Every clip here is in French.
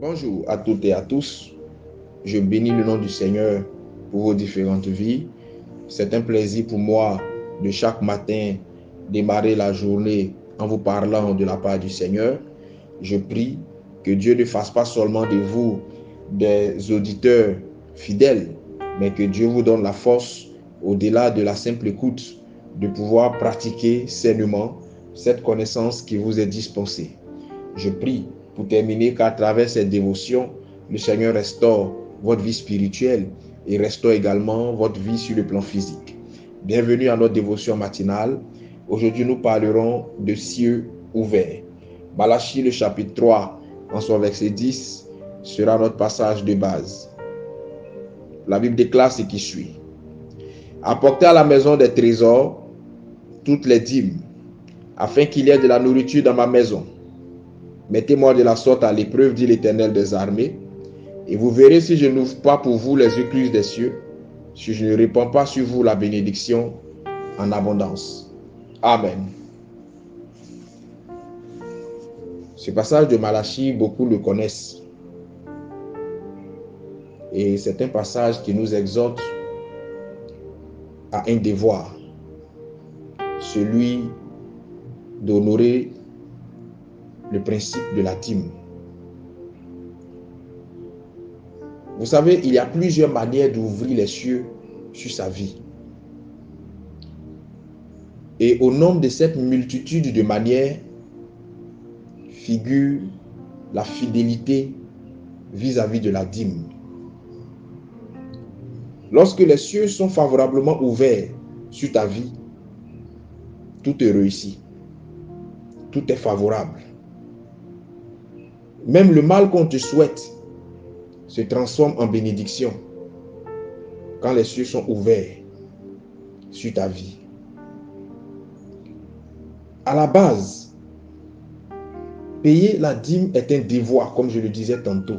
Bonjour à toutes et à tous. Je bénis le nom du Seigneur pour vos différentes vies. C'est un plaisir pour moi de chaque matin démarrer la journée en vous parlant de la part du Seigneur. Je prie que Dieu ne fasse pas seulement de vous des auditeurs fidèles, mais que Dieu vous donne la force, au-delà de la simple écoute, de pouvoir pratiquer sainement cette connaissance qui vous est dispensée. Je prie pour terminer qu'à travers cette dévotion, le Seigneur restaure votre vie spirituelle et restaure également votre vie sur le plan physique. Bienvenue à notre dévotion matinale. Aujourd'hui, nous parlerons de cieux ouverts. Malachie, le chapitre 3, en son verset 10, sera notre passage de base. La Bible déclare ce qui suit. Apportez à la maison des trésors toutes les dîmes, afin qu'il y ait de la nourriture dans ma maison. Mettez-moi de la sorte à l'épreuve, dit l'Éternel des armées, et vous verrez si je n'ouvre pas pour vous les écluses des cieux, si je ne répands pas sur vous la bénédiction en abondance. Amen. Ce passage de Malachie, beaucoup le connaissent. Et c'est un passage qui nous exhorte à un devoir, celui d'honorer le principe de la dîme. Vous savez, il y a plusieurs manières d'ouvrir les cieux sur sa vie. Et au nombre de cette multitude de manières figure la fidélité vis-à-vis de la dîme. Lorsque les cieux sont favorablement ouverts sur ta vie, tout est réussi. Tout est favorable. Même le mal qu'on te souhaite se transforme en bénédiction quand les cieux sont ouverts sur ta vie. À la base, payer la dîme est un devoir, comme je le disais tantôt.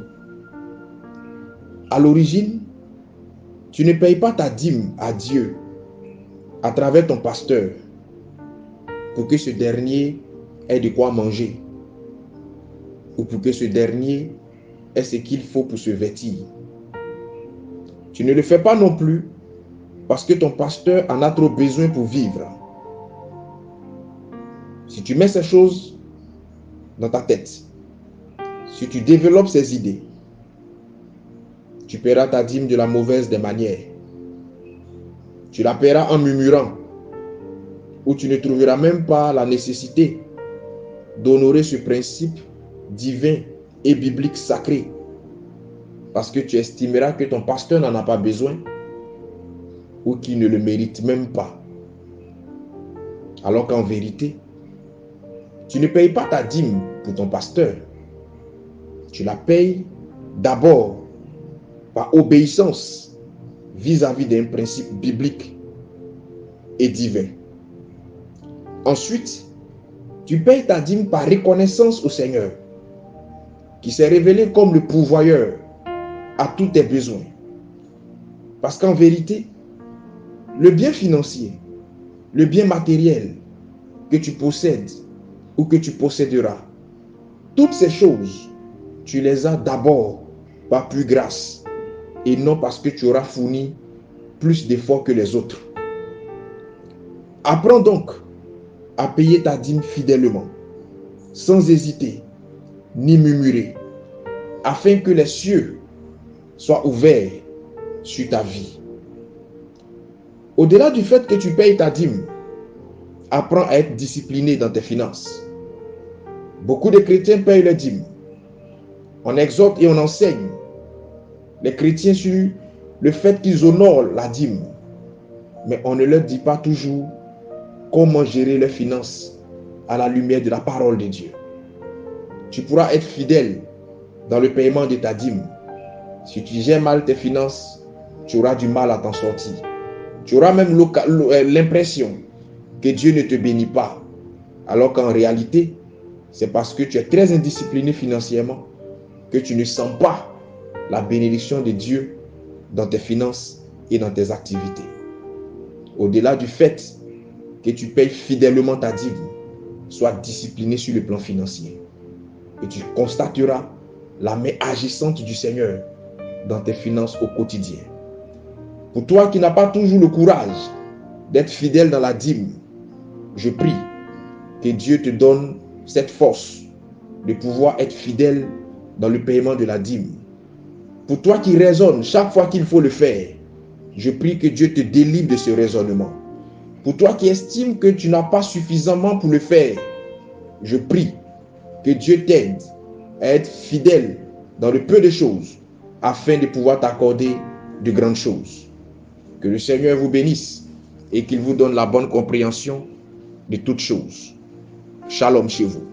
À l'origine, tu ne payes pas ta dîme à Dieu à travers ton pasteur pour que ce dernier ait de quoi manger ou pour que ce dernier ait ce qu'il faut pour se vêtir. Tu ne le fais pas non plus parce que ton pasteur en a trop besoin pour vivre. Si tu mets ces choses dans ta tête, si tu développes ces idées, tu paieras ta dîme de la mauvaise des manières. Tu la paieras en murmurant, où tu ne trouveras même pas la nécessité d'honorer ce principe divin et biblique sacré, parce que tu estimeras que ton pasteur n'en a pas besoin ou qu'il ne le mérite même pas. Alors qu'en vérité, tu ne payes pas ta dîme pour ton pasteur. Tu la payes d'abord par obéissance vis-à-vis d'un principe biblique et divin. Ensuite, tu payes ta dîme par reconnaissance au Seigneur, qui s'est révélé comme le pourvoyeur à tous tes besoins. Parce qu'en vérité, le bien financier, le bien matériel que tu possèdes ou que tu posséderas, toutes ces choses, tu les as d'abord par plus grâce et non parce que tu auras fourni plus d'efforts que les autres. Apprends donc à payer ta dîme fidèlement, sans hésiter ni murmurer, afin que les cieux soient ouverts sur ta vie. Au-delà du fait que tu payes ta dîme, apprends à être discipliné dans tes finances. Beaucoup de chrétiens payent leur dîme. On exhorte et on enseigne les chrétiens sur le fait qu'ils honorent la dîme. Mais on ne leur dit pas toujours comment gérer leurs finances à la lumière de la parole de Dieu. Tu pourras être fidèle dans le paiement de ta dîme. Si tu gères mal tes finances, tu auras du mal à t'en sortir. Tu auras même l'impression que Dieu ne te bénit pas, alors qu'en réalité, c'est parce que tu es très indiscipliné financièrement que tu ne sens pas la bénédiction de Dieu dans tes finances et dans tes activités. Au-delà du fait que tu payes fidèlement ta dîme, sois discipliné sur le plan financier. Et tu constateras la main agissante du Seigneur dans tes finances au quotidien. Pour toi qui n'as pas toujours le courage d'être fidèle dans la dîme, je prie que Dieu te donne cette force de pouvoir être fidèle dans le paiement de la dîme. Pour toi qui raisonnes chaque fois qu'il faut le faire, je prie que Dieu te délivre de ce raisonnement. Pour toi qui estimes que tu n'as pas suffisamment pour le faire, je prie que Dieu t'aide à être fidèle dans le peu de choses afin de pouvoir t'accorder de grandes choses. Que le Seigneur vous bénisse et qu'il vous donne la bonne compréhension de toutes choses. Shalom chez vous.